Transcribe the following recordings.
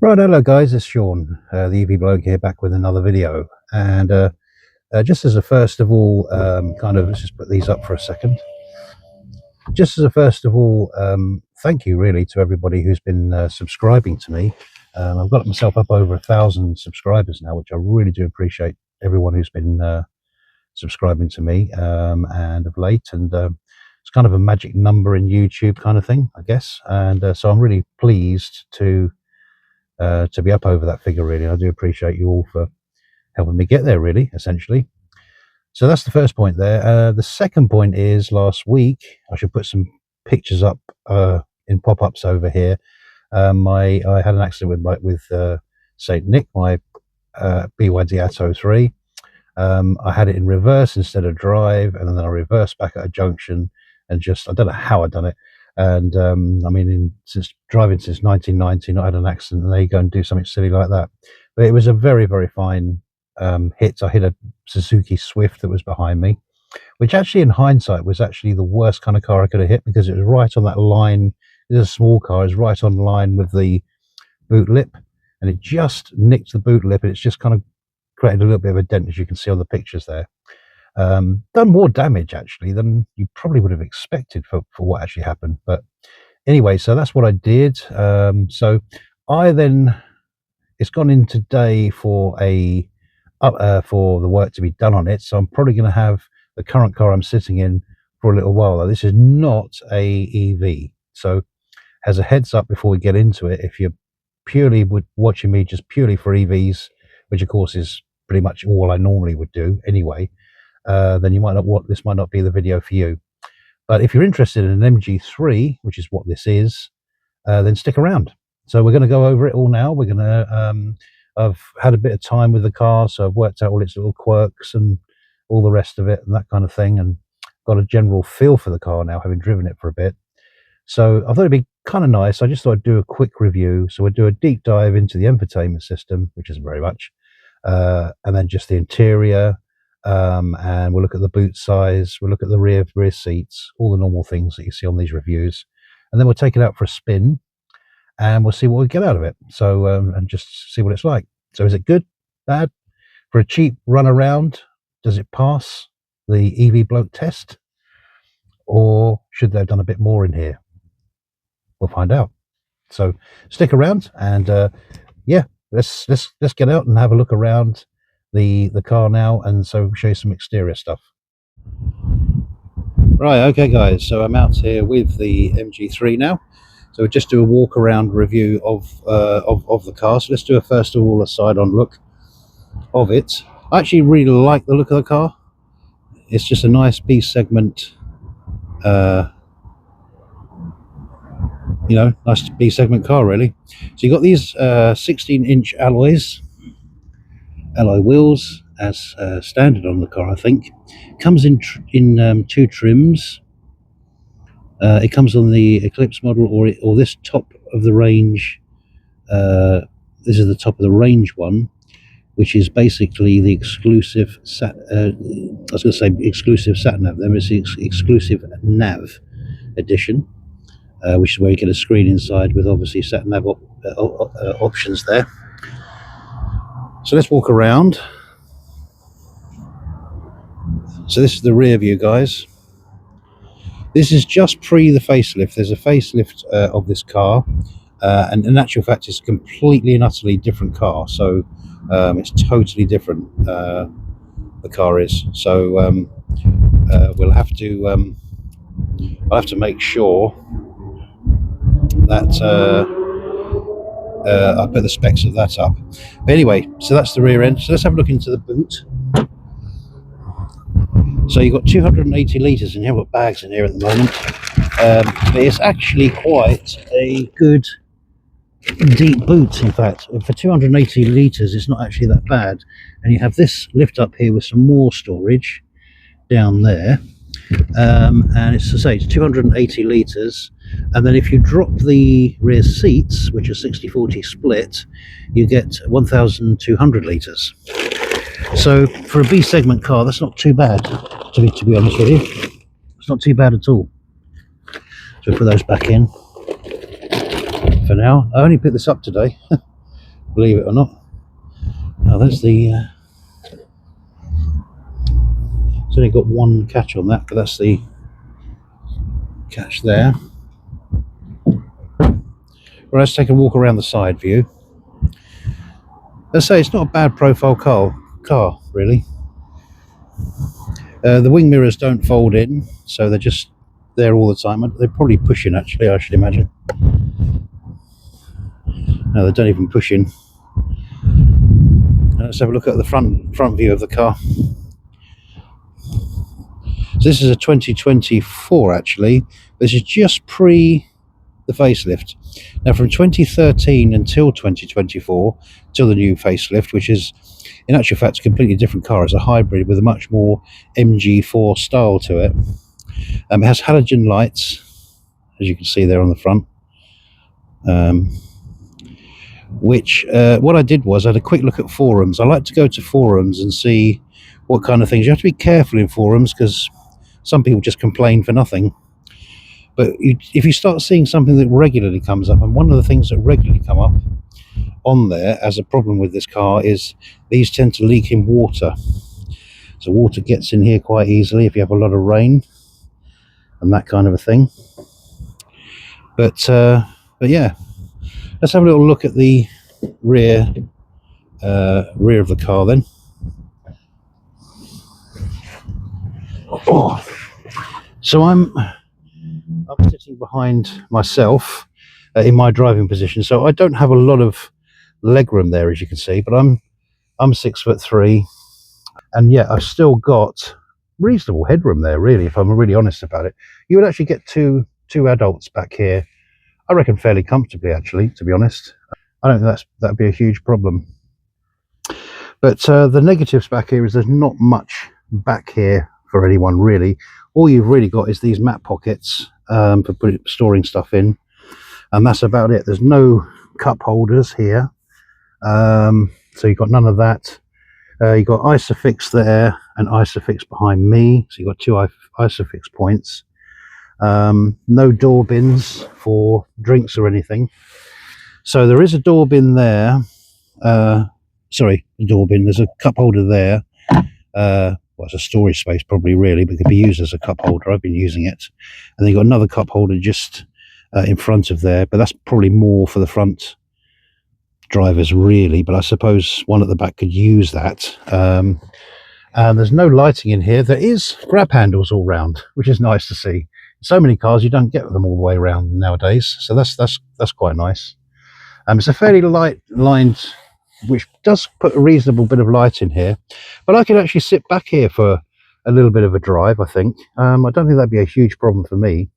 Right, hello guys, it's Sean, the EV bloke here, back with another video. And just as a first of all, let's just put these up for a second. Just as a first of all, thank you really to everybody who's been subscribing to me. I've got myself up over 1,000 subscribers now, which I really do appreciate everyone who's been subscribing to me and of late. And it's kind of a magic number in YouTube kind of thing, I guess. And so I'm really pleased to be up over that figure, really. I do appreciate you all for helping me get there, really, essentially. So that's the first point there. The second point is last week, I should put some pictures up in pop-ups over here. I had an accident with St. Nick, my BYD Atto 3. I had it in reverse instead of drive, and then I reversed back at a junction and I don't know how I'd done it. And I mean, since driving since 1990, not had an accident, and there you go and do something silly like that. But it was a very, very fine hit. I hit a Suzuki Swift that was behind me, which actually in hindsight was actually the worst kind of car I could have hit, because it was right on that line. It was a small car, it was right on line with the boot lip, and it just nicked the boot lip, and it's just kind of created a little bit of a dent, as you can see on the pictures there. Done more damage actually than you probably would have expected for what actually happened. But anyway, so that's what I did. So I then, it's gone in today for for the work to be done on it. So I'm probably going to have the current car I'm sitting in for a little while. Though this is not a EV, so as a heads up before we get into it, if you're purely watching me just purely for EVs, which of course is pretty much all I normally would do anyway, then you might not this might not be the video for you. But if you're interested in an MG3, which is what this is, then stick around. So we're going to go over it all now. We're going to I've had a bit of time with the car, so I've worked out all its little quirks and all the rest of it and that kind of thing, and got a general feel for the car now, having driven it for a bit. So I thought it'd be kind of nice. I just thought I'd do a quick review. So we'll do a deep dive into the infotainment system, which isn't very much, and then just the interior, and we'll look at the boot size, we'll look at the rear seats, all the normal things that you see on these reviews, and then we'll take it out for a spin and we'll see what we get out of it. So and just see what it's like. So is it good, bad? For a cheap run around, does it pass the EV bloke test, or should they have done a bit more in here? We'll find out. So stick around, and yeah, let's get out and have a look around the car now, and so show you some exterior stuff. Right, okay guys, so I'm out here with the MG3 now. So we'll just do a walk around review of the car. So let's do first of all a side on look of it. I actually really like the look of the car. It's just a nice B segment, nice B segment car really. So you got these 16-inch alloy wheels as standard on the car, I think. Comes in two trims. It comes on the Eclipse model or this top of the range. This is the top of the range one, which is basically the exclusive exclusive sat nav. There is the exclusive nav edition, which is where you get a screen inside with obviously sat nav options there. So let's walk around. So this is the rear view, guys. This is just pre the facelift. There's a facelift of this car, and in actual fact it's a completely and utterly different car. So it's totally different, the car is. So we'll have to I'll have to make sure that I put the specs of that up. But anyway, so that's the rear end. So let's have a look into the boot. So you've got 280 litres in here. I've got bags in here at the moment, but it's actually quite a good deep boot. In fact, for 280 litres it's not actually that bad. And you have this lift up here with some more storage down there, and it's to say it's 280 litres. And then if you drop the rear seats, which are 60-40 split, you get 1,200 litres. So for a B segment car, that's not too bad, to be honest with you. It's not too bad at all. So we'll put those back in for now. I only picked this up today. believe it or not. Now that's the it's only got one catch on that, but that's the catch there. Well, let's take a walk around the side view. Let's say it's not a bad profile car really. The wing mirrors don't fold in, so they're just there all the time. They're probably pushing, actually, I should imagine. No, they don't even push in. Let's have a look at the front view of the car. So this is a 2024 actually. This is just pre the facelift. Now from 2013 until 2024, till the new facelift, which is in actual fact a completely different car. It's a hybrid with a much more MG4 style to it. It has halogen lights, as you can see there on the front. Which what I did was I had a quick look at forums. I like to go to forums and see what kind of things. You have to be careful in forums because some people just complain for nothing. But if you start seeing something that regularly comes up, and one of the things that regularly come up on there as a problem with this car is these tend to leak in water. So water gets in here quite easily if you have a lot of rain and that kind of a thing. But yeah, let's have a little look at the rear of the car then. Oh. So I'm sitting behind myself in my driving position, so I don't have a lot of legroom there, as you can see, but I'm 6'3", and yeah, I've still got reasonable headroom there, really, if I'm really honest about it. You would actually get two adults back here, I reckon, fairly comfortably, actually, to be honest. I don't think that'd be a huge problem. But the negatives back here is there's not much back here for anyone, really. All you've really got is these mat pockets for storing stuff in, and that's about it. There's no cup holders here, so you've got none of that. You've got Isofix there and Isofix behind me, so you've got two Isofix points. No door bins for drinks or anything. So there is a door bin there. Sorry, a door bin. There's a cup holder there. Well, it's a storage space probably, really, but it could be used as a cup holder. I've been using it. And then you've got another cup holder just in front of there, but that's probably more for the front drivers, really. But I suppose one at the back could use that. And there's no lighting in here. There is grab handles all round, which is nice to see. So many cars, you don't get them all the way around nowadays, so that's quite nice. It's a fairly light lined, which does put a reasonable bit of light in here, but I could actually sit back here for a little bit of a drive, I think. I don't think that'd be a huge problem for me.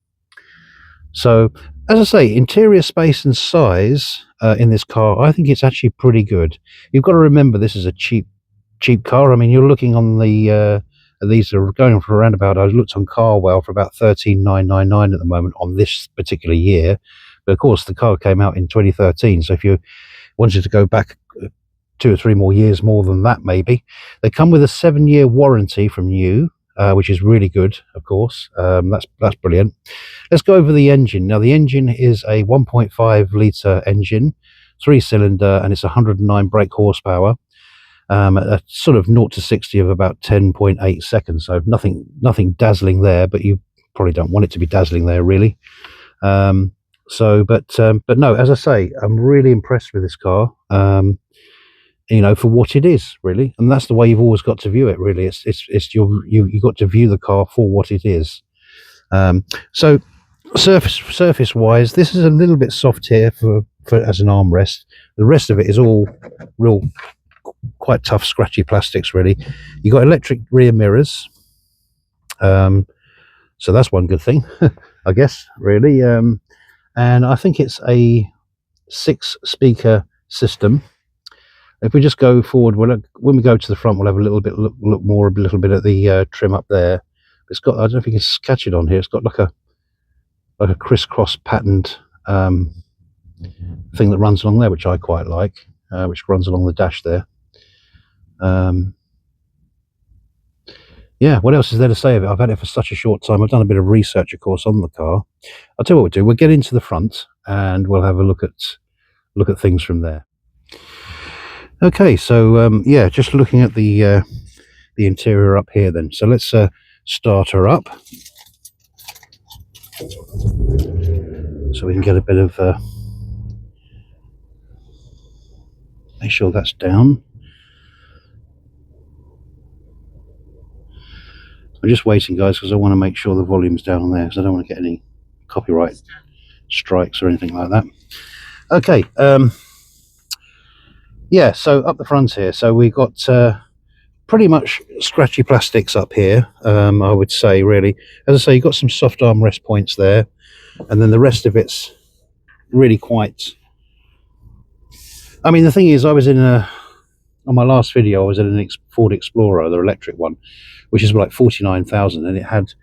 So, as I say, interior space and size in this car, I think it's actually pretty good. You've got to remember this is a cheap car. I mean, you're looking on the these are going for around about, I looked on Carwell for about 13,999 at the moment on this particular year. But of course, the car came out in 2013. So if you wanted to go back 2 or 3 more years more than that, maybe. They come with a 7-year warranty from new, which is really good, of course. That's brilliant. Let's go over the engine. Now, the engine is a 1.5 litre engine, 3-cylinder, and it's 109 brake horsepower. A sort of 0 to 60 of about 10.8 seconds. So nothing dazzling there, but you probably don't want it to be dazzling there, really. But no, as I say, I'm really impressed with this car. You know, for what it is, really, and that's the way you've always got to view it. Really, you got to view the car for what it is. So surface wise, this is a little bit soft here for as an armrest. The rest of it is all real quite tough, scratchy plastics, really. You got electric rear mirrors, so that's one good thing, I guess, really. And I think it's a 6-speaker system. If we just go forward, when we go to the front, we'll have a little bit look more a little bit at the trim up there. It's got, I don't know if you can catch it on here, it's got like a crisscross patterned thing that runs along there, which I quite like, which runs along the dash there. Yeah, what else is there to say of it? I've had it for such a short time. I've done a bit of research, of course, on the car. I'll tell you what we'll do. We'll get into the front and we'll have a look at things from there. Okay, so yeah, just looking at the interior up here then. So let's start her up so we can get a bit of make sure that's down. I'm just waiting, guys, because I want to make sure the volume's down on there, because I don't want to get any copyright strikes or anything like that. Okay, yeah, so up the front here, so we've got pretty much scratchy plastics up here, I would say, really. As I say, you've got some soft armrest points there, and then the rest of it's really quite... I mean, the thing is, I was in on my last video, I was in an Ford Explorer, the electric one, which is like 49,000, and it had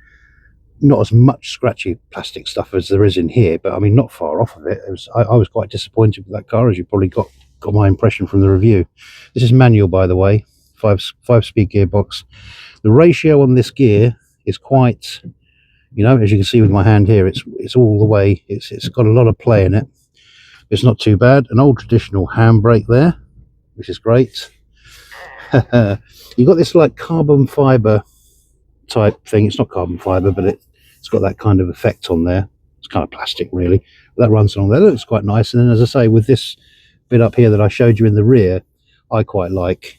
not as much scratchy plastic stuff as there is in here, but I mean, not far off of it. I was quite disappointed with that car, as you probably got my impression from the review. This is manual, by the way, five-speed gearbox. The ratio on this gear is quite, you know, as you can see with my hand here, it's all the way. It's got a lot of play in it. It's not too bad. An old traditional handbrake there, which is great. You've got this like carbon fiber type thing. It's not carbon fiber, but it's got that kind of effect on there. It's kind of plastic, really. That runs along there. It looks quite nice. And then, as I say, with this bit up here that I showed you in the rear, I quite like,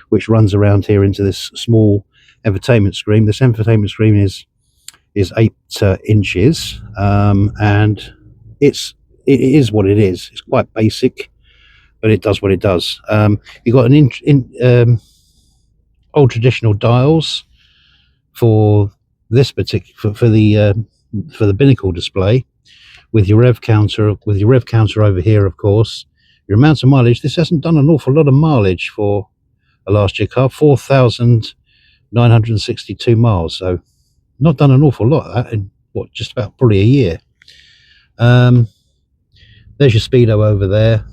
which runs around here into this small infotainment screen. This infotainment screen is 8 inches, and it is what it is. It's quite basic, but it does what it does. You've got an old traditional dials for this particular for the binnacle display, with your rev counter over here, of course. Your amount of mileage. This hasn't done an awful lot of mileage for a last year car, 4,962 miles. So not done an awful lot of that in what, just about probably a year. There's your speedo over there.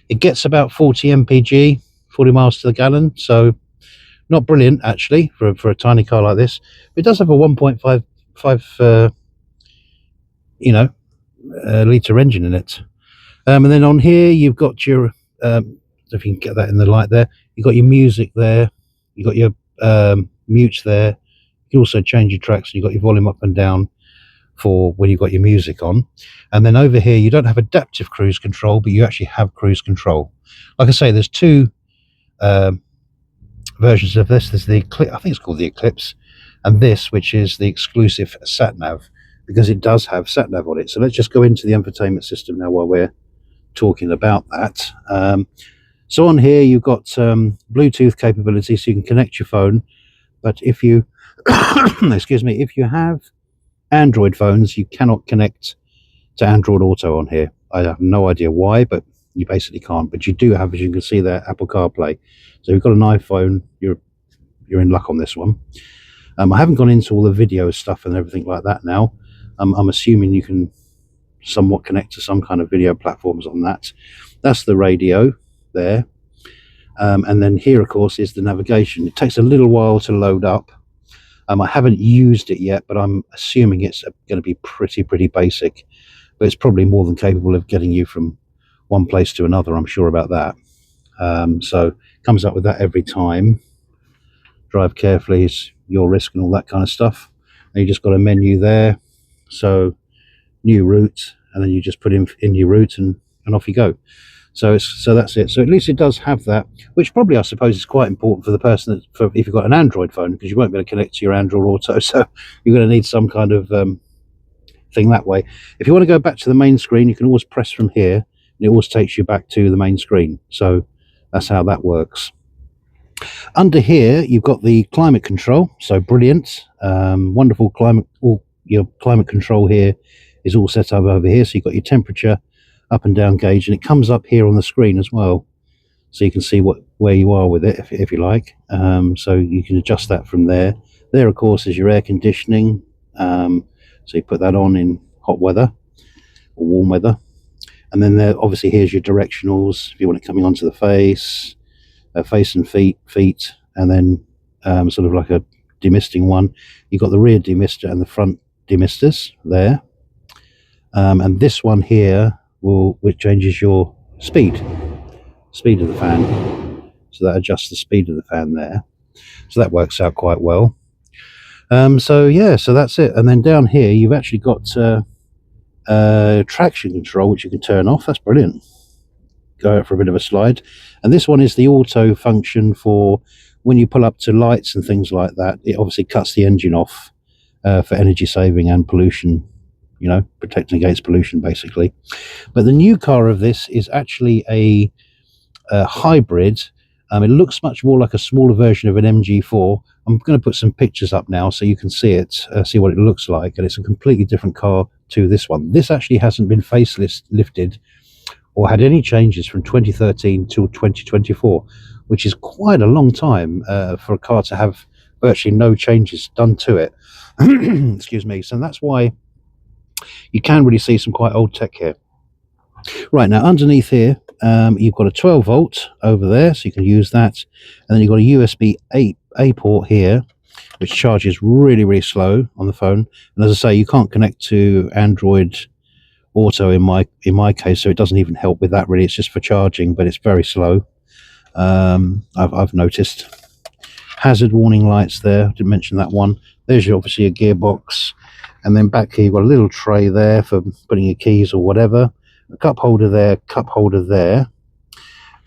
It gets about 40 mpg, 40 miles to the gallon, so not brilliant actually for a tiny car like this. But it does have a 1.5 litre engine in it. And then on here you've got your if you can get that in the light there, you've got your music there, you've got your mutes there. You can also change your tracks, and you've got your volume up and down for when you've got your music on. And then over here you don't have adaptive cruise control, but you actually have cruise control. Like I say, there's two versions of this. There's the Eclipse, I think it's called the Eclipse, and this, which is the exclusive sat nav, because it does have sat nav on it. So let's just go into the infotainment system now while we're talking about that. So on here you've got Bluetooth capability, so you can connect your phone. But if you excuse me, if you have Android phones, you cannot connect to Android Auto on here. I have no idea why, but you basically can't. But you do have, as you can see there, Apple CarPlay. So if you've got an iPhone, you're in luck on this one. I haven't gone into all the video stuff and everything like that now. I'm assuming you can somewhat connect to some kind of video platforms on that. That's the radio there. And then here, of course, is the navigation. It takes a little while to load up. I haven't used it yet, but I'm assuming it's going to be pretty basic. But it's probably more than capable of getting you from one place to another. I'm sure about that. So it comes up with that every time. Drive carefully is your risk and all that kind of stuff. And you just got a menu there. So new route, and then you just put in your route and off you go. So that's it. So at least it does have that, which probably I suppose is quite important for the person if you've got an Android phone, because you won't be able to connect to your Android Auto. So you're going to need some kind of thing that way. If you want to go back to the main screen, you can always press from here, and it always takes you back to the main screen. So that's how that works. Under here you've got the climate control, so brilliant, wonderful climate. All your climate control here is all set up over here, so you've got your temperature up and down gauge, and it comes up here on the screen as well, so you can see where you are with it if you like. So you can adjust that from there. There, of course, is your air conditioning, so you put that on in hot weather or warm weather. And then there, obviously, here's your directionals if you want it coming onto the face and feet, and then sort of like a demisting one. You've got the rear demister and the front demisters there, and this one here which changes your speed. speed of the fan. So that adjusts the speed of the fan there. So that works out quite well. So yeah, so that's it. And then down here, you've actually got traction control, which you can turn off. That's brilliant. Go out for a bit of a slide. And this one is the auto function for when you pull up to lights and things like that. It obviously cuts the engine off for energy saving and pollution, you know, protecting against pollution basically. But the new car of this is actually a hybrid. It looks much more like a smaller version of an MG4. I'm going to put some pictures up now so you can see it, see what it looks like, and it's a completely different car to this one. This actually hasn't been facelifted or had any changes from 2013 till 2024, which is quite a long time for a car to have virtually no changes done to it. Excuse me. So that's why you can really see some quite old tech here. Right, now underneath here, you've got a 12 volt over there, so you can use that. And then you've got a USB A port here, which charges really, really slow on the phone. And as I say, you can't connect to Android Auto in my case, so it doesn't even help with that really. It's just for charging, but it's very slow. I've noticed. Hazard warning lights there, didn't mention that one. There's obviously a gearbox. And then back here, you've got a little tray there for putting your keys or whatever. A cup holder there, cup holder there,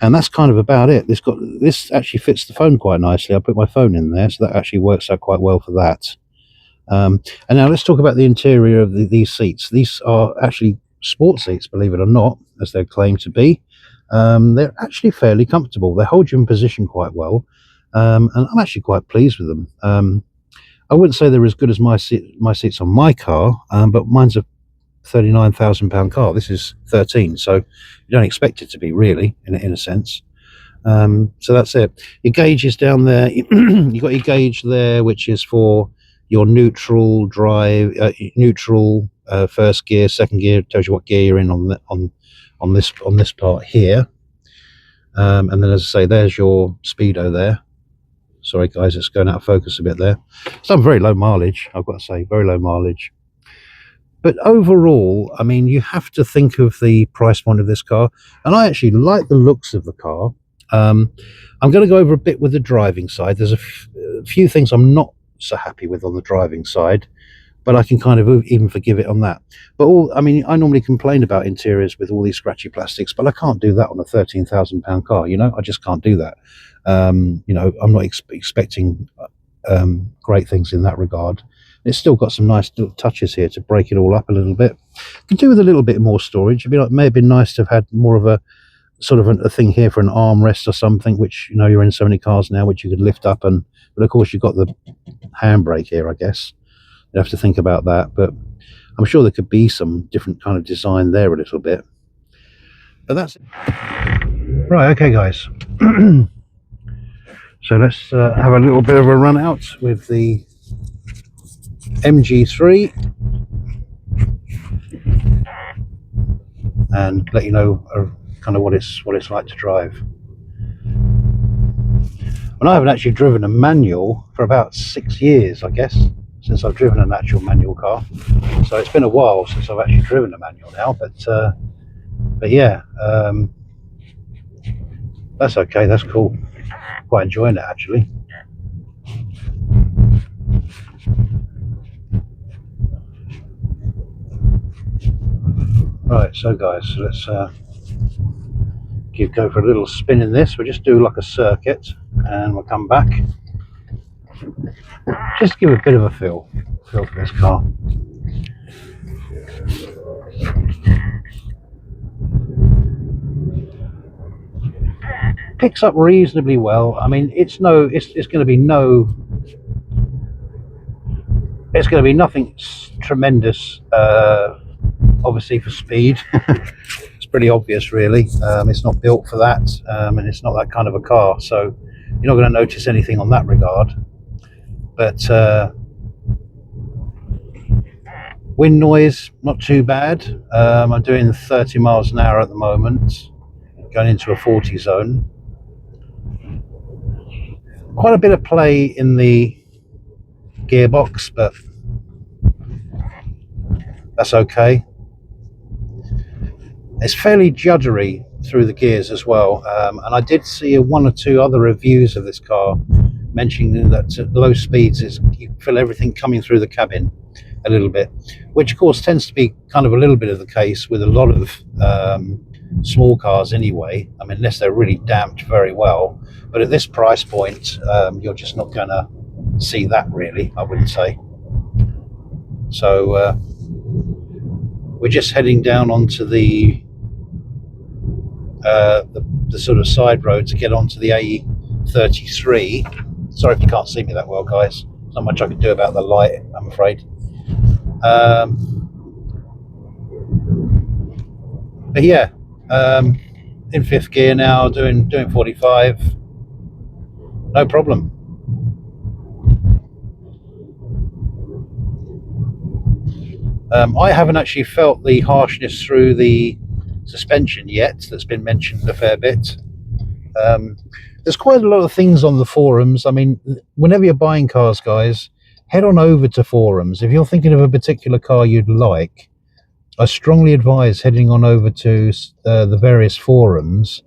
and that's kind of about it. This actually fits the phone quite nicely. I put my phone in there, so that actually works out quite well for that. And now let's talk about the interior of these seats. These are actually sport seats, believe it or not, as they're claimed to be. They're actually fairly comfortable. They hold you in position quite well, and I'm actually quite pleased with them. I wouldn't say they're as good as my seats on my car, but mine's a £39,000 car. This is 13, so you don't expect it to be really, in a sense. So that's it. Your gauge is down there. You've got your gauge there, which is for your neutral drive, neutral first gear, second gear. Tells you what gear you're in on this part here. And then, as I say, there's your speedo there. Sorry guys, it's going out of focus a bit there. It's done very low mileage, I've got to say, very low mileage. But overall, I mean, you have to think of the price point of this car, and I actually like the looks of the car. I'm going to go over a bit with the driving side. There's a few things I'm not so happy with on the driving side, but I can kind of even forgive it on that. But I mean, I normally complain about interiors with all these scratchy plastics, but I can't do that on a £13,000 car. You know, I just can't do that. You know, I'm not expecting great things in that regard. It's still got some nice little touches here to break it all up a little bit. Could do with a little bit more storage. It'd be like, may have been nice to have had more of a sort of a thing here for an armrest or something, which, you know, you're in so many cars now, which you could lift up. But of course you've got the handbrake here, I guess. You have to think about that, but I'm sure there could be some different kind of design there a little bit. But that's it. Right, okay guys. So let's have a little bit of a run out with the MG3 and let you know kind of what it's like to drive. And I haven't actually driven a manual for about 6 years, I guess, since I've driven an actual manual car. So it's been a while since I've actually driven a manual now, but yeah, that's okay, that's cool. Quite enjoying it actually. Right, so guys, so let's go for a little spin in this. We'll just do like a circuit and we'll come back. Just give a bit of a feel for this car. Picks up reasonably well. I mean, it's going to be nothing tremendous, obviously, for speed. It's pretty obvious really. It's not built for that, and it's not that kind of a car, so you're not going to notice anything on that regard. But wind noise, not too bad. I'm doing 30 miles an hour at the moment, going into a 40 zone. Quite a bit of play in the gearbox, but that's okay. It's fairly juddery through the gears as well. And I did see one or two other reviews of this car mentioning that at low speeds you feel everything coming through the cabin a little bit, which of course tends to be kind of a little bit of the case with a lot of small cars anyway. I mean, unless they're really damped very well. But at this price point, you're just not going to see that really, I wouldn't say. So we're just heading down onto the sort of side road to get onto the A33. Sorry if you can't see me that well, guys. There's not much I can do about the light, I'm afraid. But yeah, in fifth gear now, doing 45, no problem. I haven't actually felt the harshness through the suspension yet. That's been mentioned a fair bit. There's quite a lot of things on the forums. I mean, whenever you're buying cars, guys, head on over to forums. If you're thinking of a particular car you'd like, I strongly advise heading on over to the various forums,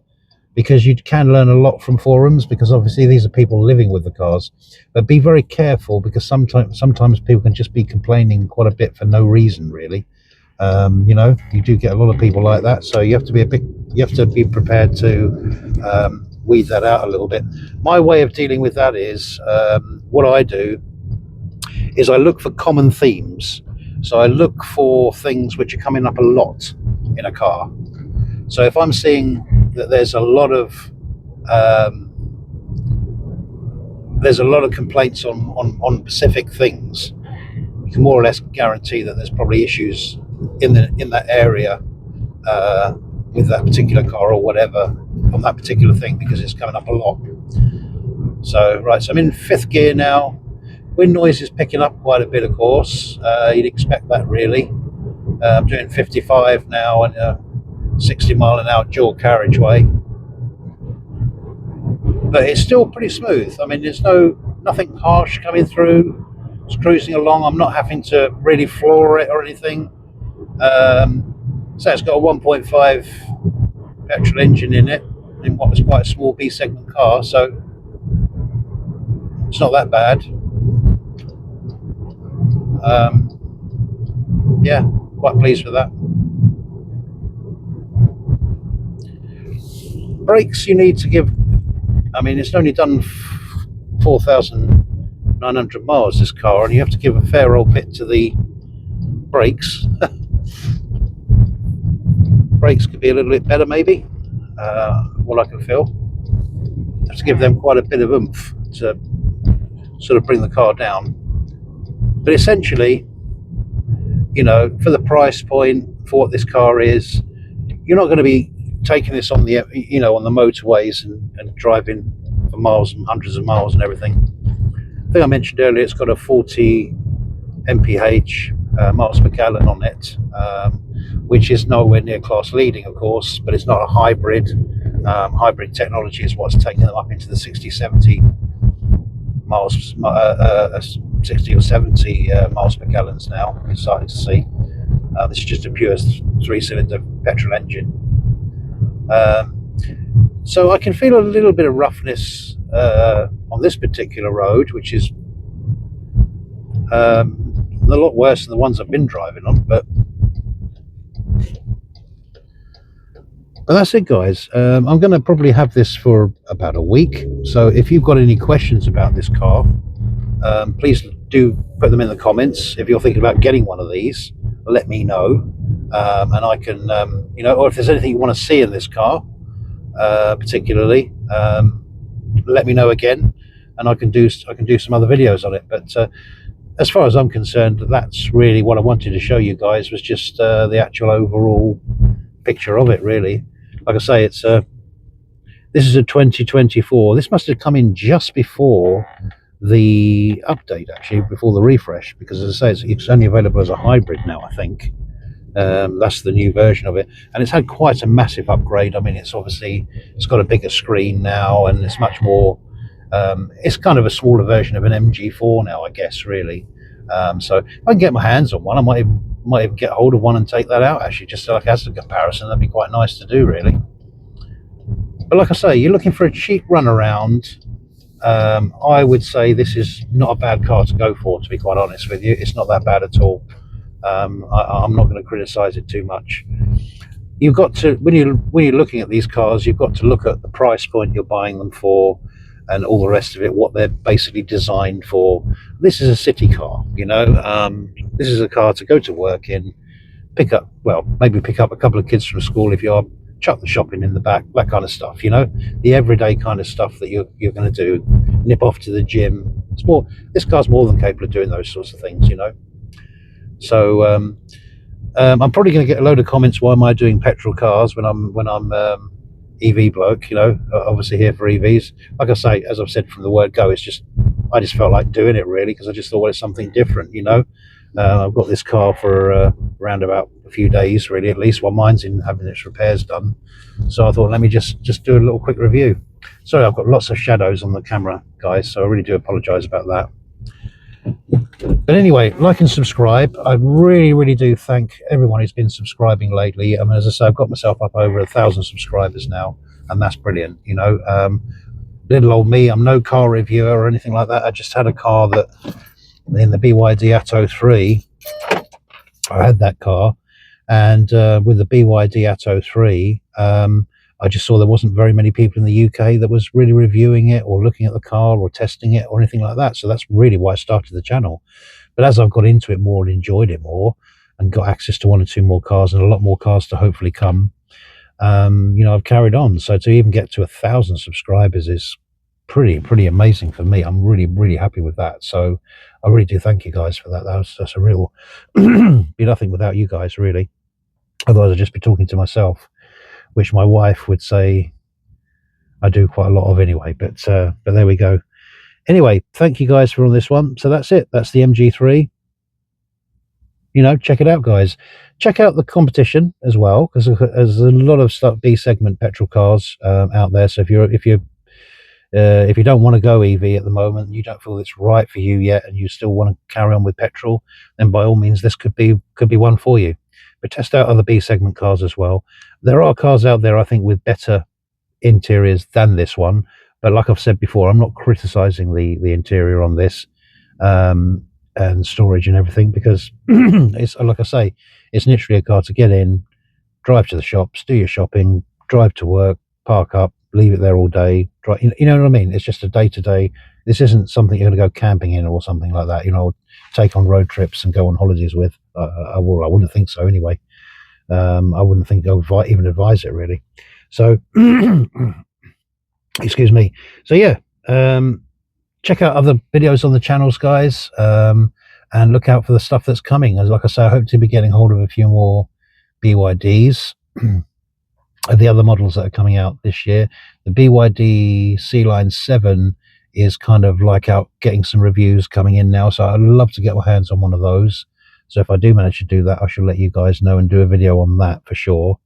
because you can learn a lot from forums, because obviously these are people living with the cars. But be very careful, because sometimes people can just be complaining quite a bit for no reason, really. You know, you do get a lot of people like that, so you have to be prepared to weed that out a little bit. My way of dealing with that is, what I do is I look for common themes. So I look for things which are coming up a lot in a car. So if I'm seeing that there's a lot of complaints on specific things, you can more or less guarantee that there's probably issues in that area with that particular car or whatever on that particular thing, because it's coming up a lot. So right, so I'm in fifth gear now. Wind noise is picking up quite a bit, of course. You'd expect that, really. I'm doing 55 now and 60 mile an hour dual carriageway, but it's still pretty smooth. I mean, there's nothing harsh coming through. It's cruising along. I'm not having to really floor it or anything. So it's got a 1.5 petrol engine in it, in what was quite a small B segment car, so it's not that bad. Yeah, quite pleased with that. Brakes you need to give, I mean, it's only done 4,900 miles, this car, and you have to give a fair old bit to the brakes. Brakes could be a little bit better, maybe, what I can feel. You have to give them quite a bit of oomph to sort of bring the car down. But essentially, you know, for the price point, for what this car is, you're not going to be taking this on the motorways and driving for miles and hundreds of miles and everything. I think I mentioned earlier it's got a 40 mph miles per gallon on it, which is nowhere near class leading, of course, but it's not a hybrid. Hybrid technology is what's taking them up into the 60-70 miles, 60 or 70 miles per gallons now. We're starting to see. This is just a pure 3-cylinder petrol engine. So I can feel a little bit of roughness on this particular road, which is a lot worse than the ones I've been driving on, but that's it, guys. I'm going to probably have this for about a week, so if you've got any questions about this car, please do put them in the comments. If you're thinking about getting one of these, let me know, and I can or if there's anything you want to see in this car particularly, let me know again, and I can do some other videos on it. But as far as I'm concerned, that's really what I wanted to show you guys, was just the actual overall picture of it, really. Like I say, it's this is a 2024. This must have come in just before the update, actually, before the refresh, because as I say, it's only available as a hybrid now, I think. That's the new version of it, and it's had quite a massive upgrade. I mean, it's got a bigger screen now, and it's much more it's kind of a smaller version of an MG4 now, I guess, really. So if I can get my hands on one, I might even get hold of one and take that out, actually, just like as a comparison. That'd be quite nice to do, really. But like I say, you're looking for a cheap runaround. I would say this is not a bad car to go for, to be quite honest with you. It's not that bad at all. I'm not going to criticize it too much. You've got to, when you're looking at these cars, you've got to look at the price point you're buying them for, and all the rest of it, what they're basically designed for. This is a city car, you know. This is a car to go to work in, maybe pick up a couple of kids from school if you are, chuck the shopping in the back, that kind of stuff, you know, the everyday kind of stuff that you're going to do. Nip off to the gym. This car's more than capable of doing those sorts of things, you know. So I'm probably going to get a load of comments. Why am I doing petrol cars when I'm EV bloke? You know, obviously here for EVs. Like I say, as I've said from the word go, I just felt like doing it really because I just thought, well, it's something different. You know, I've got this car for around about a few days, really, at least while mine's in having its repairs done. So I thought, let me just do a little quick review. Sorry, I've got lots of shadows on the camera, guys, so I really do apologise about that. But anyway, like and subscribe. I really do thank everyone who's been subscribing lately. I mean, as I say, I've got myself up over 1,000 subscribers now, and that's brilliant. You know, little old me, I'm no car reviewer or anything like that. I just had a car that in the BYD Atto 3, I had that car, and with the BYD Atto 3, I just saw there wasn't very many people in the UK that was really reviewing it or looking at the car or testing it or anything like that. So that's really why I started the channel. But as I've got into it more and enjoyed it more and got access to 1 or 2 more cars and a lot more cars to hopefully come, you know, I've carried on. So to even get to 1,000 subscribers is pretty amazing for me. I'm really happy with that. So I really do thank you guys for that. That's a real be nothing without you guys, really. Otherwise I'd just be talking to myself, which my wife would say I do quite a lot of anyway, but there we go. Anyway, thank you guys for on this one. So that's it. That's the MG3. You know, check it out, guys. Check out the competition as well, because there's a lot of stuff, B segment petrol cars out there. So if you don't want to go EV at the moment, you don't feel it's right for you yet, and you still want to carry on with petrol, then by all means, this could be one for you. But test out other B segment cars as well. There are cars out there, I think, with better interiors than this one. But like I've said before, I'm not criticizing the interior on this and storage and everything, because it's, like I say, it's literally a car to get in, drive to the shops, do your shopping, drive to work, park up, leave it there all day. You know what I mean? It's just a day-to-day. This isn't something you're going to go camping in or something like that, you know, take on road trips and go on holidays with. I wouldn't think so anyway. I wouldn't think I would even advise it, really. So excuse me. So yeah, check out other videos on the channels, guys, and look out for the stuff that's coming. As like I say, I hope to be getting hold of a few more BYDs of the other models that are coming out this year. The BYD C-Line 7 is kind of like out getting some reviews coming in now, so I'd love to get my hands on one of those. So if I do manage to do that, I shall let you guys know and do a video on that for sure.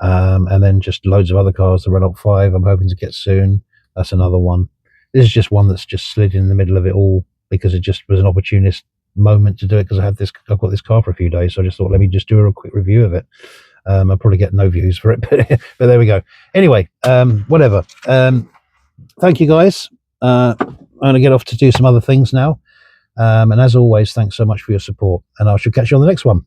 And then just loads of other cars. The Renault 5 I'm hoping to get soon. That's another one. This is just one that's just slid in the middle of it all because it just was an opportunist moment to do it, because I've got this car for a few days, so I just thought, let me just do a quick review of it. I'll probably get no views for it, but there we go. Anyway, whatever. Thank you, guys. I'm going to get off to do some other things now. And as always, thanks so much for your support, and I shall catch you on the next one.